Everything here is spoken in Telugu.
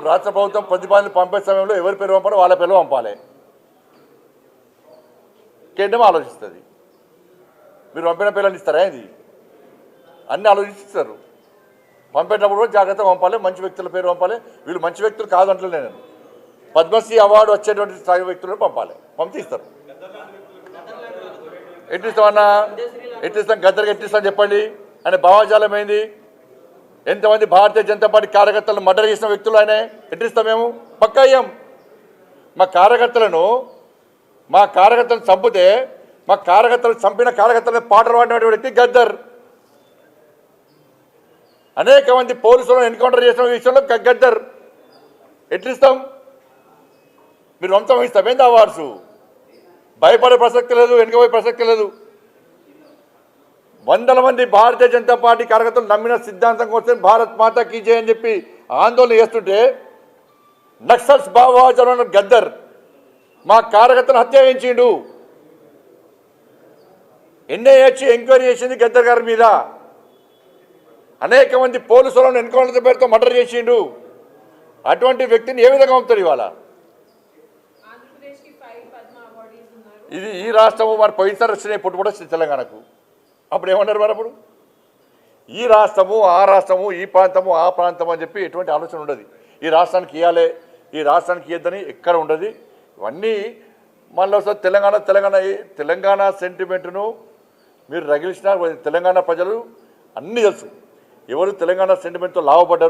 రాష్ట్ర ప్రభుత్వం ప్రతిపాదనలు పంపే సమయంలో ఎవరి పేరు పంపాలో వాళ్ళ పేరు పంపాలి. కేంద్రం ఆలోచిస్తుంది. మీరు పంపిన పేర్లను ఇస్తారా? ఇది అన్నీ ఆలోచిస్తారు. పంపేటప్పుడు కూడా జాగ్రత్తగా పంపాలి. మంచి వ్యక్తుల పేరు పంపాలి. వీళ్ళు మంచి వ్యక్తులు కాదంటలే నేను. పద్మశ్రీ అవార్డు వచ్చేటువంటి స్థాయి వ్యక్తులను పంపాలి. పంపితే ఇస్తారు. ఎట్టిస్తామన్నా? ఎట్టిస్తాం? గద్దరికి ఎట్టిస్తాం చెప్పండి. ఆయన భావజాలం ఏంది? ఎంతమంది భారతీయ జనతా పార్టీ కార్యకర్తలను మర్డర్ చేసిన వ్యక్తులు ఆయన ఎట్టిస్తాం? మేము పక్కా అయ్యాం. మా కార్యకర్తలను చంపితే మా కార్యకర్తలు చంపిన కార్యకర్తలను పాటలు పాడినటువంటి వ్యక్తి గద్దర్. అనేక మంది పోలీసులను ఎన్కౌంటర్ చేసిన విషయంలో గద్దర్. ఎట్లిస్తాం? మీరు వంశం ఇస్తాం ఏంది అవార్డ్స్? భయపడే ప్రసక్తి లేదు, వెనుకపోయే ప్రసక్తి లేదు. వందల మంది భారతీయ జనతా పార్టీ కార్యకర్తలు నమ్మిన సిద్ధాంతం కోసం భారత్ మాతా కీ జై అని చెప్పి ఆందోళన చేస్తుంటే నక్సల్స్ భావజాలం గద్దర్ మా కార్యకర్తను హత్య చేయించిండు. ఎన్ఐఏ ఎంక్వైరీ చేసింది గద్దర్ గారి మీద. అనేక మంది పోలీసులను ఎన్కౌంటర్ పేరుతో మర్డర్ చేసిండు. అటువంటి వ్యక్తిని ఏ విధంగా పంపుతారు ఇవాళ? ఇది ఈ రాష్ట్రము మరి పోయినసారి వచ్చినాయి, ఇప్పుడు కూడా తెలంగాణకు. అప్పుడు ఏమన్నారు మరి? అప్పుడు ఈ రాష్ట్రము ఆ రాష్ట్రము, ఈ ప్రాంతము ఆ ప్రాంతం అని చెప్పి ఎటువంటి ఆలోచన ఉండదు. ఈ రాష్ట్రానికి ఇవ్వాలి, ఈ రాష్ట్రానికి ఇవ్వద్దని ఎక్కడ ఉండదు. ఇవన్నీ మళ్ళీ ఒకసారి తెలంగాణ సెంటిమెంట్ను మీరు రగిలిసిన తెలంగాణ ప్రజలు అన్నీ తెలుసు. ఎవరు తెలంగాణ సెంటిమెంట్తో లాభపడ్డారు.